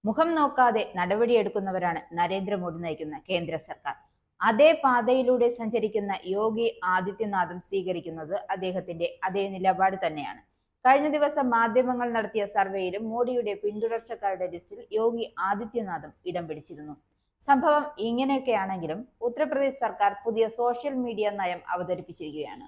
മുഖം നോക്കാതെ നടപടിയെടുക്കുന്നവരാണ് നരേന്ദ്രമോദി നയിക്കുന്ന കേന്ദ്ര സർക്കാർ. അതേ പാതയിലൂടെ സഞ്ചരിക്കുന്ന യോഗി ആദിത്യനാഥും സ്വീകരിക്കുന്നത് അദ്ദേഹത്തിന്റെ അതേ നിലപാട് തന്നെയാണ്. കഴിഞ്ഞ ദിവസം മാധ്യമങ്ങൾ നടത്തിയ സർവേയിലും മോഡിയുടെ പിന്തുടർച്ചക്കാരുടെ ലിസ്റ്റിൽ യോഗി ആദിത്യനാഥും ഇടം പിടിച്ചിരുന്നു. സംഭവം ഇങ്ങനെയൊക്കെയാണെങ്കിലും ഉത്തർപ്രദേശ് സർക്കാർ പുതിയ സോഷ്യൽ മീഡിയ നയം അവതരിപ്പിച്ചിരിക്കുകയാണ്.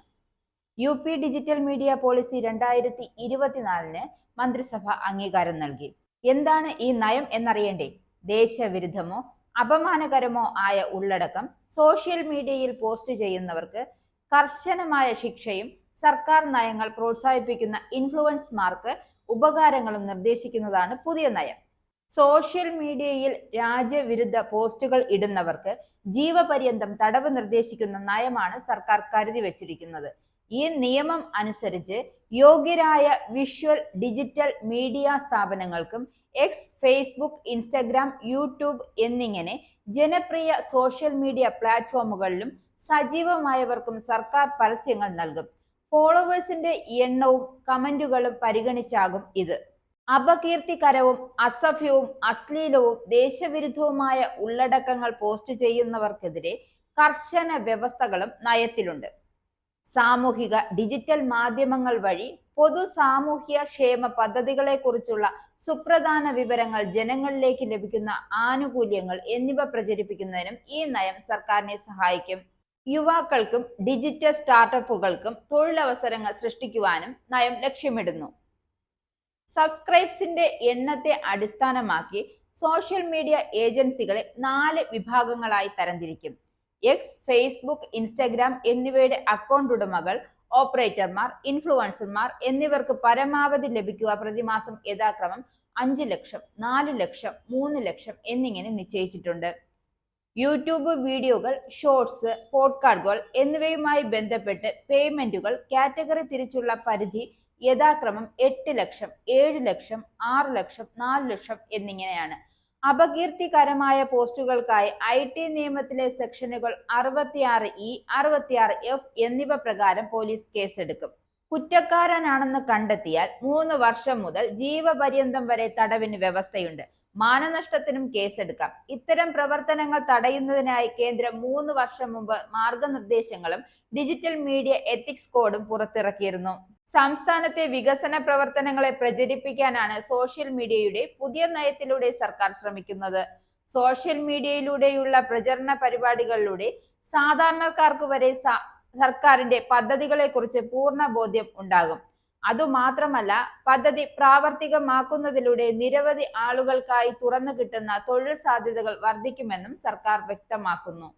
UP ഡിജിറ്റൽ മീഡിയ പോളിസി 2024 മന്ത്രിസഭ അംഗീകാരം നൽകി. എന്താണ് ഈ നയം എന്നറിയണ്ടേ? ദേശവിരുദ്ധമോ അപമാനകരമോ ആയ ഉള്ളടക്കം സോഷ്യൽ മീഡിയയിൽ പോസ്റ്റ് ചെയ്യുന്നവർക്ക് കർശനമായ ശിക്ഷയും സർക്കാർ നയങ്ങൾ പ്രോത്സാഹിപ്പിക്കുന്ന ഇൻഫ്ലുവൻസർമാർക്ക് ഉപകാരങ്ങളും നിർദ്ദേശിക്കുന്നതാണ് പുതിയ നയം. സോഷ്യൽ മീഡിയയിൽ രാജ്യവിരുദ്ധ പോസ്റ്റുകൾ ഇടുന്നവർക്ക് ജീവപര്യന്തം തടവ് നിർദ്ദേശിക്കുന്ന നയമാണ് സർക്കാർ കരുതി വച്ചിരിക്കുന്നത്. ഈ നിയമം അനുസരിച്ച് യോഗ്യരായ വിഷ്വൽ ഡിജിറ്റൽ മീഡിയ സ്ഥാപനങ്ങൾക്കും എക്സ്, ഫേസ്ബുക്ക്, ഇൻസ്റ്റഗ്രാം, യൂട്യൂബ് എന്നിങ്ങനെ ജനപ്രിയ സോഷ്യൽ മീഡിയ പ്ലാറ്റ്ഫോമുകളിലും സജീവമായവർക്കും സർക്കാർ പരസ്യങ്ങൾ നൽകും. ഫോളോവേഴ്സിന്റെ എണ്ണവും കമന്റുകളും പരിഗണിച്ചാകും ഇത്. അപകീർത്തികരവും അസഭ്യവും അശ്ലീലവും ദേശവിരുദ്ധവുമായ ഉള്ളടക്കങ്ങൾ പോസ്റ്റ് ചെയ്യുന്നവർക്കെതിരെ കർശന വ്യവസ്ഥകളും നയത്തിലുണ്ട്. സാമൂഹിക ഡിജിറ്റൽ മാധ്യമങ്ങൾ വഴി പൊതു സാമൂഹ്യ ക്ഷേമ പദ്ധതികളെ കുറിച്ചുള്ള സുപ്രധാന വിവരങ്ങൾ, ജനങ്ങളിലേക്ക് ലഭിക്കുന്ന ആനുകൂല്യങ്ങൾ എന്നിവ പ്രചരിപ്പിക്കുന്നതിനും ഈ നയം സർക്കാരിനെ സഹായിക്കും. യുവാക്കൾക്കും ഡിജിറ്റൽ സ്റ്റാർട്ടപ്പുകൾക്കും തൊഴിലവസരങ്ങൾ സൃഷ്ടിക്കുവാനും നയം ലക്ഷ്യമിടുന്നു. സബ്സ്ക്രൈബ്സിന്റെ എണ്ണത്തെ അടിസ്ഥാനമാക്കി സോഷ്യൽ മീഡിയ ഏജൻസികളെ 4 വിഭാഗങ്ങളായി തരംതിരിക്കും. എക്സ്, ഫേസ്ബുക്ക്, ഇൻസ്റ്റഗ്രാം എന്നിവയുടെ അക്കൗണ്ട് ഉടമകൾ, ഓപ്പറേറ്റർമാർ, ഇൻഫ്ലുവൻസർമാർ എന്നിവർക്ക് പരമാവധി ലഭിക്കുക പ്രതിമാസം യഥാക്രമം 5 ലക്ഷം, 4 ലക്ഷം, 3 ലക്ഷം എന്നിങ്ങനെ നിശ്ചയിച്ചിട്ടുണ്ട്. യൂട്യൂബ് വീഡിയോകൾ, ഷോർട്സ്, പോഡ്കാസ്റ്റുകൾ എന്നിവയുമായി ബന്ധപ്പെട്ട് പേയ്മെന്റുകൾ കാറ്റഗറി തിരിച്ചുള്ള പരിധി യഥാക്രമം 8 ലക്ഷം, 7 ലക്ഷം, 6 ലക്ഷം, 4 ലക്ഷം എന്നിങ്ങനെയാണ്. അപകീർത്തികരമായ പോസ്റ്റുകൾക്കായി IT നിയമത്തിലെ സെക്ഷനുകൾ 66E, 66F എന്നിവ പ്രകാരം പോലീസ് കേസെടുക്കും. കുറ്റക്കാരനാണെന്ന് കണ്ടെത്തിയാൽ 3 വർഷം മുതൽ ജീവപര്യന്തം വരെ തടവിന് വ്യവസ്ഥയുണ്ട്. മാനനഷ്ടത്തിനും കേസെടുക്കാം. ഇത്തരം പ്രവർത്തനങ്ങൾ തടയുന്നതിനായി കേന്ദ്രം 3 വർഷം മുമ്പ് മാർഗനിർദ്ദേശങ്ങളും ഡിജിറ്റൽ മീഡിയ എത്തിക്സ് കോഡും പുറത്തിറക്കിയിരുന്നു. സംസ്ഥാനത്തെ വികസന പ്രവർത്തനങ്ങളെ പ്രചരിപ്പിക്കാനാണ് സോഷ്യൽ മീഡിയയുടെ പുതിയ നയത്തിലൂടെ സർക്കാർ ശ്രമിക്കുന്നത്. സോഷ്യൽ മീഡിയയിലൂടെയുള്ള പ്രചരണ പരിപാടികളിലൂടെ സാധാരണക്കാർക്ക് വരെ സർക്കാരിന്റെ പദ്ധതികളെ കുറിച്ച് പൂർണ്ണ ബോധ്യം ഉണ്ടാകും. അതുമാത്രമല്ല, പദ്ധതി പ്രാവർത്തികമാക്കുന്നതിലൂടെ നിരവധി ആളുകൾക്കായി തുറന്നു കിട്ടുന്ന തൊഴിൽ സാധ്യതകൾ വർദ്ധിക്കുമെന്നും സർക്കാർ വ്യക്തമാക്കുന്നു.